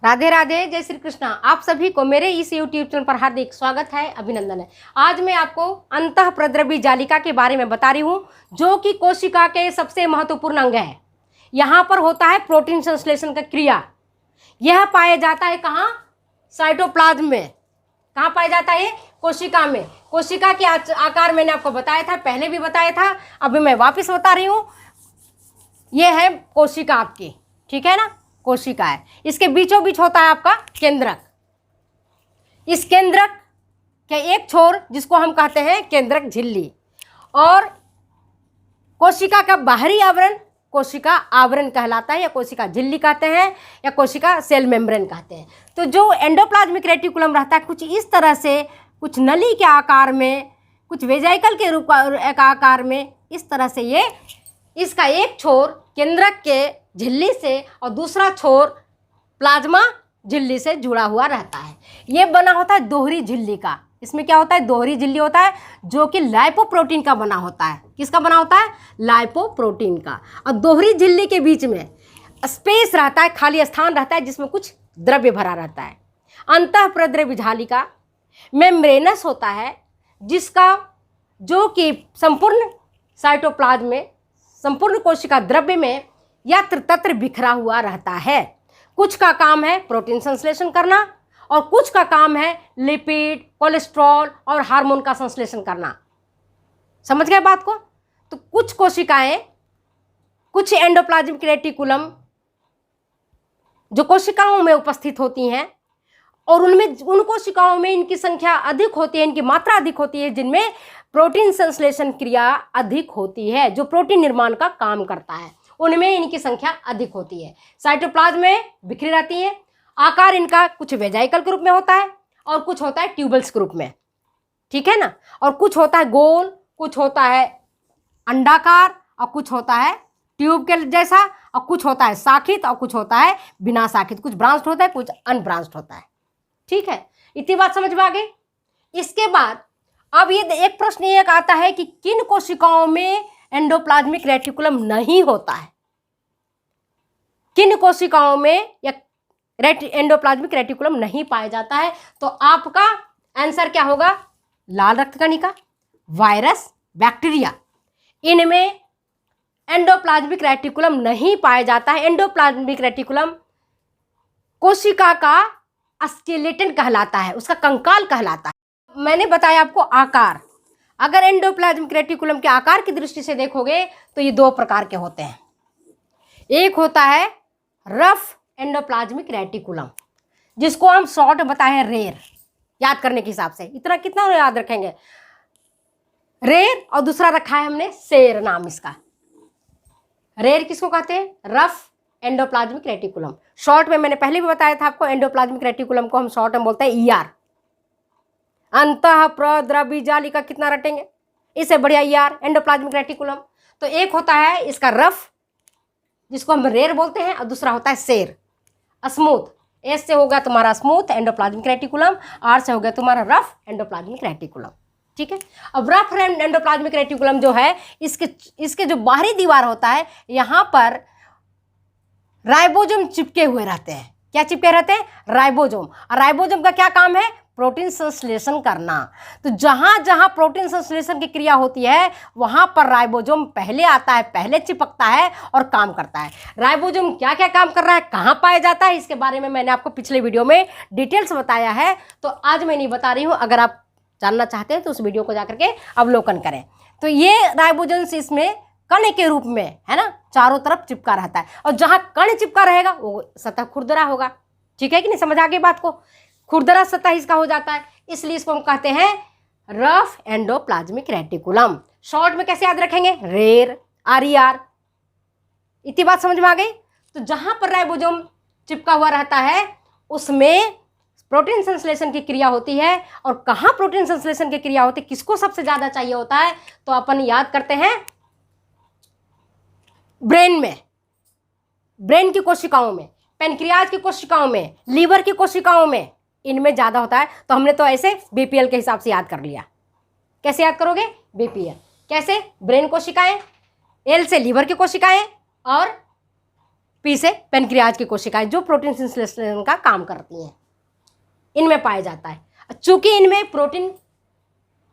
राधे राधे, जय श्री कृष्ण। आप सभी को मेरे इस यूट्यूब चैनल पर हार्दिक स्वागत है, अभिनंदन है। आज मैं आपको अंतःप्रद्रवी जालिका के बारे में बता रही हूँ, जो कि कोशिका के सबसे महत्वपूर्ण अंग है। यहाँ पर होता है प्रोटीन संश्लेषण का क्रिया। यह पाया जाता है कहाँ? साइटोप्लाज्म में। कहाँ पाया जाता है? कोशिका में। कोशिका के आकार मैंने आपको बताया था, पहले भी बताया था, अभी मैं वापिस बता रही हूँ। ये है कोशिका आपकी, ठीक है ना? कोशिका है, इसके बीचों बीच होता है आपका केंद्रक। इस केंद्रक के एक छोर जिसको हम कहते हैं केंद्रक झिल्ली, और कोशिका का बाहरी आवरण कोशिका आवरण कहलाता है, या कोशिका झिल्ली कहते हैं, या कोशिका सेल मेम्ब्रेन कहते हैं। तो जो एंडोप्लाज्मिक रेटिकुलम रहता है कुछ इस तरह से, कुछ नली के आकार में, कुछ वेजाइकल के रूप आकार में, इस तरह से ये इसका एक छोर केंद्रक के झिल्ली से और दूसरा छोर प्लाज्मा झिल्ली से जुड़ा हुआ रहता है। ये बना होता है दोहरी झिल्ली का। इसमें क्या होता है? दोहरी झिल्ली होता है, जो कि लाइपोप्रोटीन का बना होता है। किसका बना होता है? लाइपोप्रोटीन का। और दोहरी झिल्ली के बीच में स्पेस रहता है, खाली स्थान रहता है, जिसमें कुछ द्रव्य भरा रहता है। अंतःप्रद्रवी जालिका मेम्ब्रेनस होता है, जिसका जो कि संपूर्ण साइटोप्लाज्म में, संपूर्ण कोशिका द्रव्य में यत्र तत्र बिखरा हुआ रहता है। कुछ का काम है प्रोटीन संश्लेषण करना, और कुछ का काम है लिपिड, कोलेस्ट्रॉल और हार्मोन का संश्लेषण करना। समझ गए बात को? तो कुछ कोशिकाएं, कुछ एंडोप्लाज्मिक रेटिकुलम जो कोशिकाओं में उपस्थित होती हैं, और उनमें उन कोशिकाओं में इनकी संख्या अधिक होती है, इनकी मात्रा अधिक होती है, जिनमें प्रोटीन संश्लेषण क्रिया अधिक होती है, जो प्रोटीन निर्माण का काम करता है, उनमें इनकी संख्या अधिक होती है। साइटोप्लाज्म में बिखरी रहती है। आकार इनका कुछ वेजाइकल के रूप में होता है, और कुछ होता है ट्यूबल्स के रूप में, ठीक है ना? और कुछ होता है गोल, कुछ होता है अंडाकार, और कुछ होता है ट्यूब के जैसा, और कुछ होता है शाखित, और कुछ होता है बिना शाखित। कुछ ब्रांच्ड होता है, कुछ अनब्रांच्ड होता है, ठीक है? इतनी बात समझ में आ गई। इसके बाद अब ये एक प्रश्न ये आता है कि किन कोशिकाओं में एंडोप्लाज्मिक रेटिकुलम नहीं होता है? किन कोशिकाओं में या एंडोप्लाज्मिक रेटिकुलम नहीं पाया जाता है? तो आपका आंसर क्या होगा? लाल रक्त कणिका, वायरस, बैक्टीरिया, इनमें एंडोप्लाज्मिक रेटिकुलम नहीं पाया जाता है। एंडोप्लाज्मिक रेटिकुलम कोशिका का स्केलेटन कहलाता है, उसका कंकाल कहलाता है। मैंने बताया आपको आकार। अगर एंडोप्लाज्मिक रेटिकुलम के आकार की दृष्टि से देखोगे तो ये दो प्रकार के होते हैं। एक होता है रफ एंडोप्लाज्मिक रेटिकुलम, जिसको हम शॉर्ट बताए रेर, याद करने के हिसाब से। इतना कितना याद रखेंगे? रेर, और दूसरा रखा है हमने सेर नाम इसका। रेर किसको कहते हैं? Rough endoplasmic reticulum. शॉर्ट में मैंने पहले भी बताया था आपको, एंडोप्लाज्मिक रेटिकुलम को हम शॉर्ट में बोलते हैं ईआर। अंतःप्रद्रवी जालिका कितना रटेंगे? इससे बढ़िया ईआर, एंडोप्लाज्मिक रेटिकुलम। तो एक होता है इसका रफ, जिसको हम रेर बोलते हैं, और दूसरा होता है सेर, स्मूथ। एस से होगा तुम्हारा स्मूथ एंडोप्लाज्मिक रेटिकुलम, आर से होगा तुम्हारा रफ एंडोप्लाज्मिक रेटिकुलम, ठीक है? अब रफ एंडोप्लाज्मिक रेटिकुलम जो है, इसके जो बाहरी दीवार होता है, यहाँ पर राइबोसोम चिपके हुए रहते हैं। क्या चिपके रहते हैं? राइबोसोम। और राइबोसोम का क्या काम है? प्रोटीन संश्लेषण करना। तो जहां जहां प्रोटीन संश्लेषण की क्रिया होती है, वहां पर राइबोसोम पहले आता है, पहले चिपकता है और काम करता है। राइबोसोम क्या क्या काम कर रहा है, कहां पाया जाता है, इसके बारे में मैंने आपको पिछले वीडियो में डिटेल्स बताया है, तो आज मैं नहीं बता रही हूं। अगर आप जानना चाहते हैं तो उस वीडियो को जाकर के अवलोकन करें। तो ये राइबोसोम इसमें कण के रूप में है ना, चारों तरफ चिपका रहता है, और जहां कण चिपका रहेगा वो सतह खुरदरा होगा, ठीक है कि नहीं? समझ आ गई बात को? खुरदरा सतह इसका हो जाता है, इसलिए इसको हम कहते हैं रफ एंडोप्लाज्मिक रेटिकुलम। शॉर्ट में कैसे याद रखेंगे? रेर, आर। इतनी बात समझ में आ गई? तो जहां पर राइबोसोम चिपका हुआ रहता है, उसमें प्रोटीन संश्लेषण की क्रिया होती है। और कहाँ प्रोटीन संश्लेषण की क्रिया होती है, किसको सबसे ज्यादा चाहिए होता है? तो अपन याद करते हैं ब्रेन में, ब्रेन की कोशिकाओं में, पेनक्रियाज की कोशिकाओं में, लीवर की कोशिकाओं में, इनमें ज़्यादा होता है। तो हमने तो ऐसे बीपीएल के हिसाब से याद कर लिया। कैसे याद करोगे? बीपीएल कैसे? ब्रेन कोशिकाएं, एल से लीवर की कोशिकाएं, और पी से पेनक्रियाज की कोशिकाएं जो प्रोटीन संश्लेषण का काम करती हैं, इनमें पाया जाता है। चूंकि इनमें प्रोटीन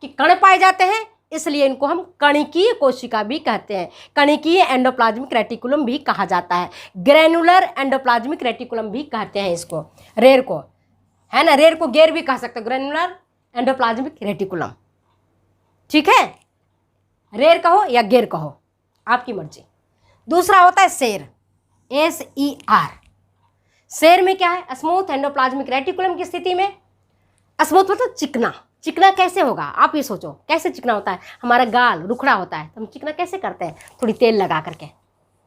के कण पाए जाते हैं इसलिए इनको हम कणिकीय कोशिका भी कहते हैं। कणिकीय एंडोप्लाज्मिक रेटिकुलम भी कहा जाता है, ग्रैनुलर एंडोप्लाज्मिक रेटिकुलम भी कहते हैं इसको, रेर को, है ना, रेर को गेर भी कह सकते हैं, ग्रैनुलर एंडोप्लाज्मिक रेटिकुलम। ठीक है, रेर कहो या गेर कहो, आपकी मर्जी। दूसरा होता है सेर, SER। सेर में क्या है, स्मूथ एंडोप्लाज्मिक रेटिकुलम की स्थिति में, स्मूथ मतलब चिकना। चिकना कैसे होगा, आप ये सोचो कैसे चिकना होता है। हमारा गाल रुखड़ा होता है तो हम चिकना कैसे करते हैं, थोड़ी तेल लगा करके,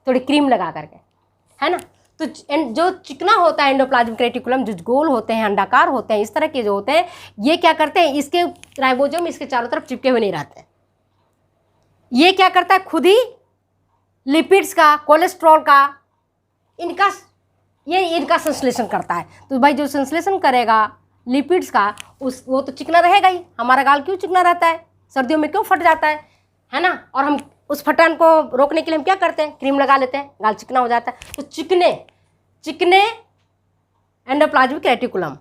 थोड़ी क्रीम लगा करके, है ना। तो जो चिकना होता है एंडोप्लाज्मिक रेटिकुलम, जो गोल होते हैं, अंडाकार होते हैं, इस तरह के जो होते हैं, ये क्या करते हैं, इसके राइबोसोम इसके चारों तरफ चिपके हुए नहीं रहते। ये क्या करता है, खुद ही लिपिड्स का, कोलेस्ट्रॉल का, इनका संश्लेषण करता है। तो भाई जो संश्लेषण करेगा लिपिड्स का, वो तो चिकना रहेगा ही। हमारा गाल क्यों चिकना रहता है, सर्दियों में क्यों फट जाता है ना। और हम उस फटान को रोकने के लिए हम क्या करते हैं, क्रीम लगा लेते हैं, गाल चिकना हो जाता है। तो चिकने एंडोप्लाज्मिक रेटिकुलम,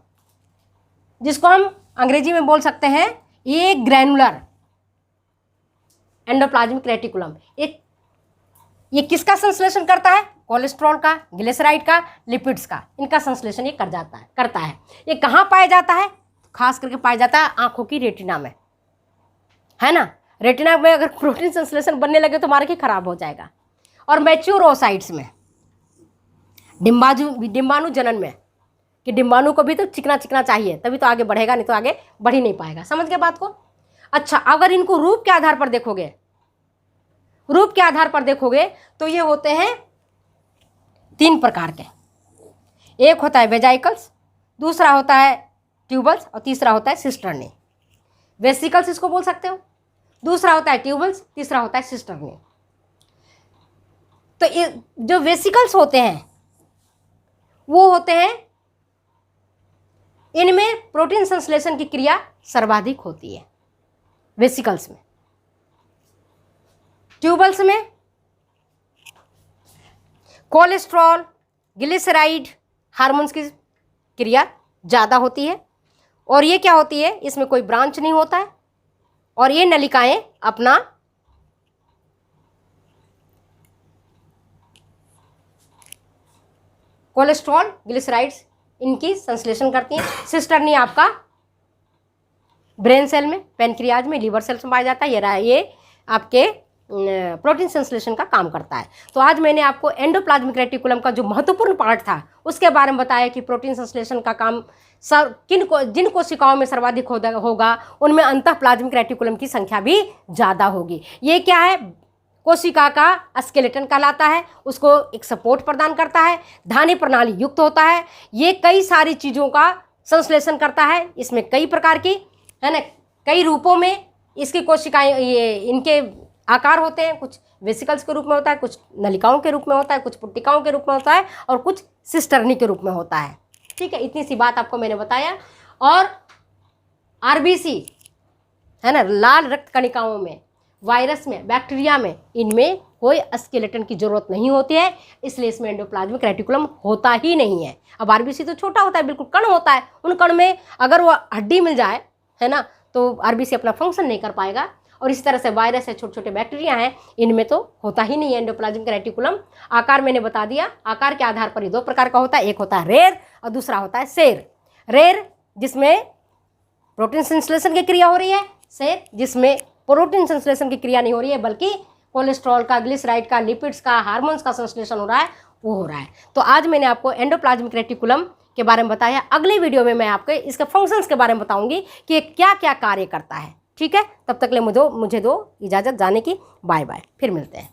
जिसको हम अंग्रेजी में बोल सकते हैं ये ग्रैनुलर एंडोप्लाज्मिक रेटिकुलम, ये किसका संश्लेषण करता है, कोलेस्ट्रॉल का, ग्लिसराइड का, लिपिड्स का, इनका संश्लेषण ये करता है। ये कहाँ पाया जाता है, खास करके पाया जाता है आंखों की रेटिना में, है ना। रेटिना में अगर प्रोटीन संश्लेषण बनने लगे तो मार्ग ही खराब हो जाएगा। और मैच्योर ओसाइट्स में, डिम्बाणु जनन में, कि डिम्बाणु को भी तो चिकना चिकना चाहिए तभी तो आगे बढ़ेगा, नहीं तो आगे बढ़ ही नहीं पाएगा। समझ गए बात को। अच्छा, अगर इनको रूप के आधार पर देखोगे तो ये होते हैं 3 प्रकार के। एक होता है वेजाइकल्स, दूसरा होता है ट्यूबल्स और तीसरा होता है सिस्टर्नी। वेसिकल्स इसको बोल सकते हो, दूसरा होता है ट्यूबल्स, तीसरा होता है सिस्टर्नी। तो ये जो वेसिकल्स होते हैं वो होते हैं, इनमें प्रोटीन संश्लेषण की क्रिया सर्वाधिक होती है वेसिकल्स में। ट्यूबल्स में कोलेस्ट्रॉल, ग्लिसराइड, हार्मोन्स की क्रिया ज़्यादा होती है। और ये क्या होती है, इसमें कोई ब्रांच नहीं होता है और ये नलिकाएं अपना कोलेस्ट्रॉल, ग्लिसराइड्स इनकी संश्लेषण करती हैं। सिस्टर्नी आपका ब्रेन सेल में, पेनक्रियाज में, लीवर सेल्स में पाया जाता है। ये आपके प्रोटीन संश्लेषण का काम करता है। तो आज मैंने आपको एंडोप्लाज्मिक रेटिकुलम का जो महत्वपूर्ण पार्ट था उसके बारे में बताया कि प्रोटीन संश्लेषण का काम जिन कोशिकाओं में सर्वाधिक होगा उनमें अंतःप्लाज्मिक रेटिकुलम की संख्या भी ज़्यादा होगी। ये क्या है, कोशिका का स्केलेटन कहलाता है, उसको एक सपोर्ट प्रदान करता है, धानी प्रणाली युक्त होता है। ये कई सारी चीज़ों का संश्लेषण करता है। इसमें कई प्रकार की, है ना, कई रूपों में इसकी कोशिकाएं, ये इनके आकार होते हैं। कुछ वेसिकल्स के रूप में होता है, कुछ नलिकाओं के रूप में होता है, कुछ पुट्टिकाओं के रूप में होता है और कुछ सिस्टर्नी के रूप में होता है। ठीक है, इतनी सी बात आपको मैंने बताया। और RBC, है ना, लाल रक्त कणिकाओं में, वायरस में, बैक्टीरिया में, इनमें कोई स्केलेटन की जरूरत नहीं होती है, इसलिए इसमें एंडोप्लाज्मिक रेटिकुलम होता ही नहीं है। अब RBC तो छोटा होता है, बिल्कुल कण होता है। उन कण में अगर वो हड्डी मिल जाए, है ना, तो RBC अपना फंक्शन नहीं कर पाएगा। और इसी तरह से वायरस है, छोटे छोटे बैक्टीरिया हैं, इनमें तो होता ही नहीं है एंडोप्लाज्मिक रेटिकुलम। आकार मैंने बता दिया, आकार के आधार पर ये 2 प्रकार का होता है, एक होता है रेर और दूसरा होता है सेर। रेर जिसमें प्रोटीन संश्लेषण की क्रिया हो रही है, सेर जिसमें प्रोटीन संश्लेषण की क्रिया नहीं हो रही है बल्कि कोलेस्ट्रॉल का, ग्लिसराइड का, लिपिड्स का, हार्मोन्स का संश्लेषण हो रहा है, वो हो रहा है। तो आज मैंने आपको एंडोप्लाज्मिक रेटिकुलम के बारे में बताया। अगले वीडियो में मैं आपको इसके फंक्शंस के बारे में बताऊंगी कि ये क्या क्या कार्य करता है। ठीक है, तब तक ले मुझे दो इजाज़त जाने की। बाय बाय, फिर मिलते हैं।